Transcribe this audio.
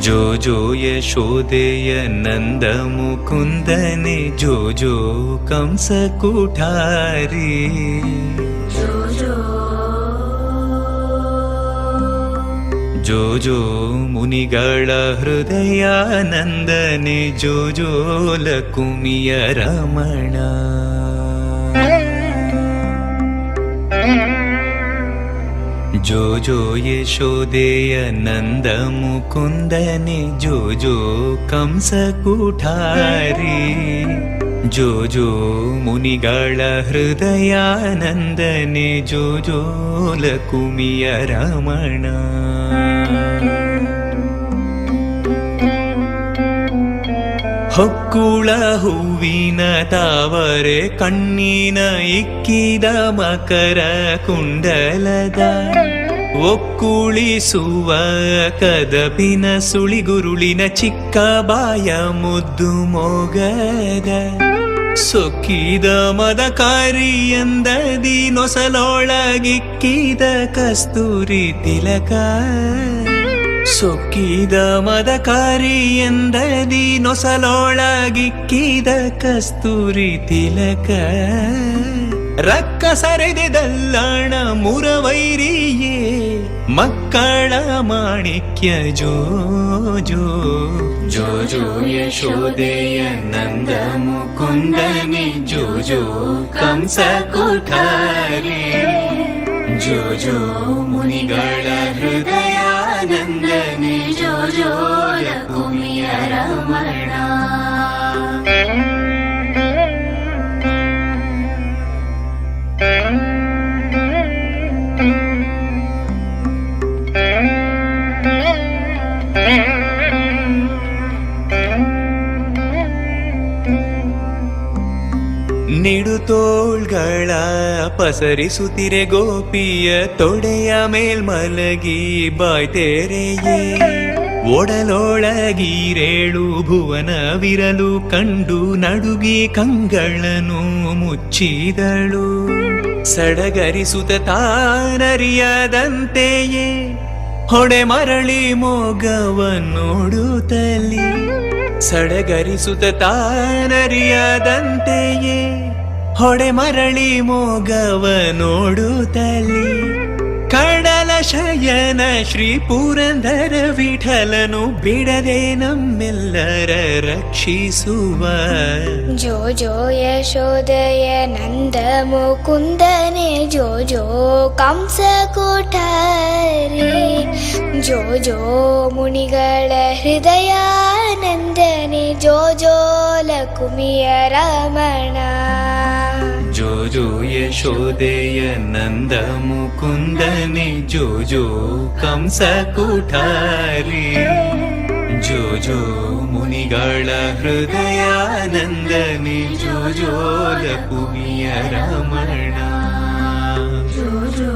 ಜೋ ಜೋ ಯಶೋದೆಯ ನಂದ ಮುಕುಂದನೆ ಜೋ ಜೋ ಕಂಸ ಕುಠಾರಿ ಜೋ ಜೋ ಮುನಿಗಳ ಹೃದಯ ನಂದನೆ ಜೋ ಜೋ ಲಕುಮಿಯ ರಮಣ ಜೋ ಜೋ ಯಶೋದೆಯ ನಂದ ಮುಕುಂದನೆ ಜೋ ಜೋ ಕಂಸ ಕುಠಾರಿ ಜೋ ಜೋ ಮುನಿಗಳ ಹೃದಯ ನಂದನೆ ಜೋ ಜೋ ಲಕುಮಿಯ ರಮಣ ಹೊಕ್ಕುಳ ಹೂವಿನ ತಾವರೆ ಕಣ್ಣಿನ ಇಕ್ಕಿದ ಮಕರ ಕುಂಡಲದ ಒಕ್ಕುಳಿಸುವ ಕದಬಿನ ಸುಳಿಗುರುಳಿನ ಚಿಕ್ಕ ಬಾಯ ಮುದ್ದು ಮೊಗದ ಸೊಕ್ಕಿದ ಮದಕಾರಿ ಎಂದದಿ ನೊಸಲೊಳಗಿಕ್ಕಿದ ಕಸ್ತೂರಿ ತಿಲಕ ಸೊಕ್ಕಿದ ಮದಕಾರಿ ಎಂದದಿ ನೊಸಲೊಳಗಿಕ್ಕಿದ ಕಸ್ತೂರಿ ತಿಲಕ ರಕ್ಕ ಸರೆದೆದಲ್ಲಣ ಮುರವೈರಿಯೇ ಮಕ್ಕಳ ಮಾಣಿಕ್ಯ ಜೋ ಜೋ ಜೋ ಜೋ ಯಶೋದೆಯ ನಂದ ಮುಕುಂದನೆ ಜೋ ಜೋ ಕಂಸ ಕುಠಾರಿ ಜೋ ಜೋ ಮುನಿಗಳ ಹೃದಯ ನಂದನೆ ಜೋ ಜೋ ಲಕುಮಿಯ ರಮಣ ನಿಡುತೋಳ್ಗಳ ಪಸರಿಸುತ್ತಿರೆ ಗೋಪಿಯ ತೊಡೆಯ ಮೇಲ್ಮಲಗಿ ಬಾಯ್ತೆರೆಯೇ ಒಡಲೊಳಗೀರೇಳು ಭುವನವಿರಲು ಕಂಡು ನಡುಗಿ ಕಂಗಳನ್ನು ಮುಚ್ಚಿದಳು ಸಡಗರಿಸುತ್ತ ತಾನರಿಯದಂತೆಯೇ ಹೊಡೆ ಮರಳಿ ಮೊಗವನ್ನೋಡುತ್ತಲಿ ಸಡಗರಿಸುತ್ತ ತಾನರಿಯದಂತೆಯೇ ಹೊಡೆ ಮರಳಿ ಮೊಗವ ನೋಡುತ್ತಲಿ ಕಡಲ ಶಯನ ಶ್ರೀ ಪುರಂದರ ವಿಠಲನು ಬಿಡದೆ ನಮ್ಮೆಲ್ಲರ ರಕ್ಷಿಸುವ ಜೋ ಜೋ ಯಶೋದಯ ನಂದ ಮುಕುಂದನೆ ಜೋ ಜೋ ಕಂಸ ಕುಠಾರಿ ಜೋ ಜೋ ಮುನಿಗಳ ಹೃದಯ ನಂದನೆ ಜೋ ಜೋ ಲಕುಮಿಯ ರಮಣ ಜೋ ಜೋ ಯಶೋದೆಯ ನಂದ ಮುಕುಂದನೆ ಜೋ ಜೋ ಕಂಸ ಕುಠಾರಿ ಜೋ ಜೋ ಮುನಿಗಳ ಹೃದಯ ನಂದನೆ ಜೋ ಜೋ ಲಕುಮಿಯ ರಮಣ ಜೋ ಜೋ